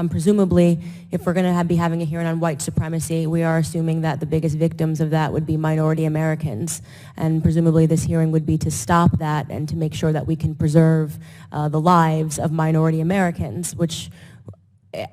presumably, if we're going to be having a hearing on white supremacy, we are assuming that the biggest victims of that would be minority Americans. And presumably this hearing would be to stop that and to make sure that we can preserve the lives of minority Americans, which,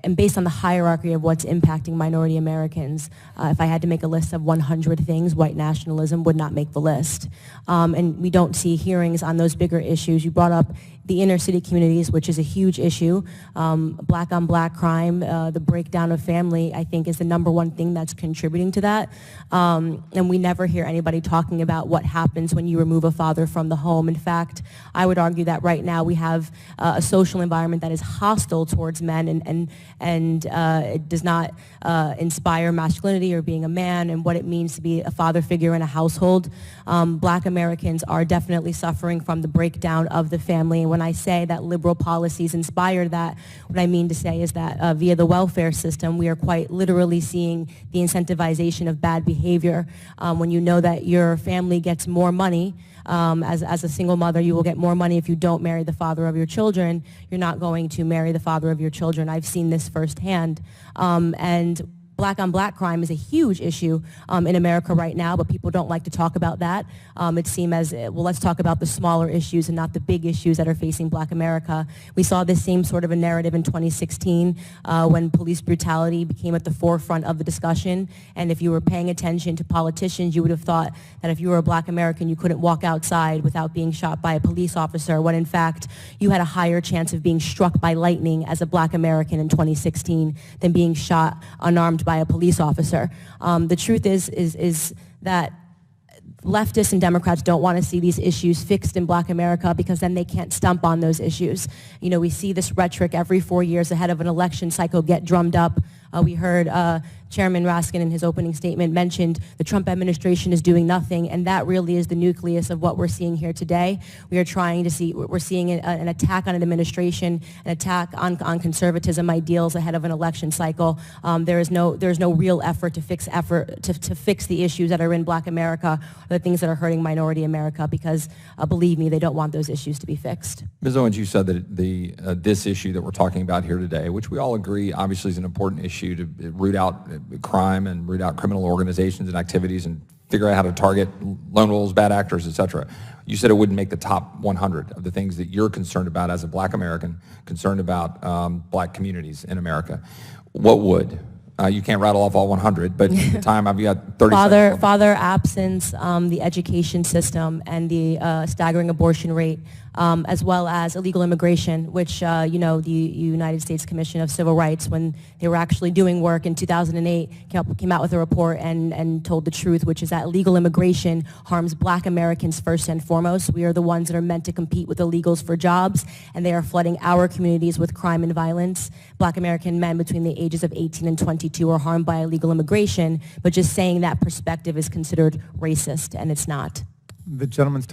and based on the hierarchy of what's impacting minority Americans, if I had to make a list of 100 things, white nationalism would not make the list. And we don't see hearings on those bigger issues. You brought up the inner city communities, which is a huge issue. Black on black crime, the breakdown of family, I think is the #1 thing that's contributing to that. And we never hear anybody talking about what happens when you remove a father from the home. In fact, I would argue that right now we have a social environment that is hostile towards men and it does not inspire masculinity or being a man and what it means to be a father figure in a household. Black Americans are definitely suffering from the breakdown of the family. And when I say that liberal policies inspire that, what I mean to say is that via the welfare system, we are quite literally seeing the incentivization of bad behavior. When you know that your family gets more money, as a single mother, you will get more money if you don't marry the father of your children. You're not going to marry the father of your children. I've seen this firsthand. And black on black crime is a huge issue in America right now, but people don't like to talk about that. It seems as, well, let's talk about the smaller issues and not the big issues that are facing black America. We saw this same sort of a narrative in 2016 when police brutality became at the forefront of the discussion. And if you were paying attention to politicians, you would have thought that if you were a black American, you couldn't walk outside without being shot by a police officer, when in fact, you had a higher chance of being struck by lightning as a black American in 2016 than being shot unarmed by a police officer. The truth is that leftists and Democrats don't want to see these issues fixed in black America because then they can't stump on those issues. You know, we see this rhetoric every 4 years ahead of an election cycle get drummed up. We heard Chairman Raskin in his opening statement mentioned the Trump administration is doing nothing, and that really is the nucleus of what we're seeing here today. We're seeing an attack on an administration, an attack on conservatism ideals ahead of an election cycle. There's no real effort to fix the issues that are in black America, or the things that are hurting minority America, because believe me, they don't want those issues to be fixed. Ms. Owens, you said that this issue that we're talking about here today, which we all agree obviously is an important issue to root out crime and root out criminal organizations and activities and figure out how to target lone wolves, bad actors, etc. You said it wouldn't make the top 100 of the things that you're concerned about as a black American, concerned about black communities in America. What would? You can't rattle off all 100, but at the time I've got 30 seconds. Father absence, the education system, and the staggering abortion rate, as well as illegal immigration, which, the United States Commission of Civil Rights, when they were actually doing work in 2008, came out with a report and told the truth, which is that illegal immigration harms black Americans first and foremost. We are the ones that are meant to compete with illegals for jobs, and they are flooding our communities with crime and violence. Black American men between the ages of 18 and 22 are harmed by illegal immigration, but just saying that perspective is considered racist, and it's not. The gentleman's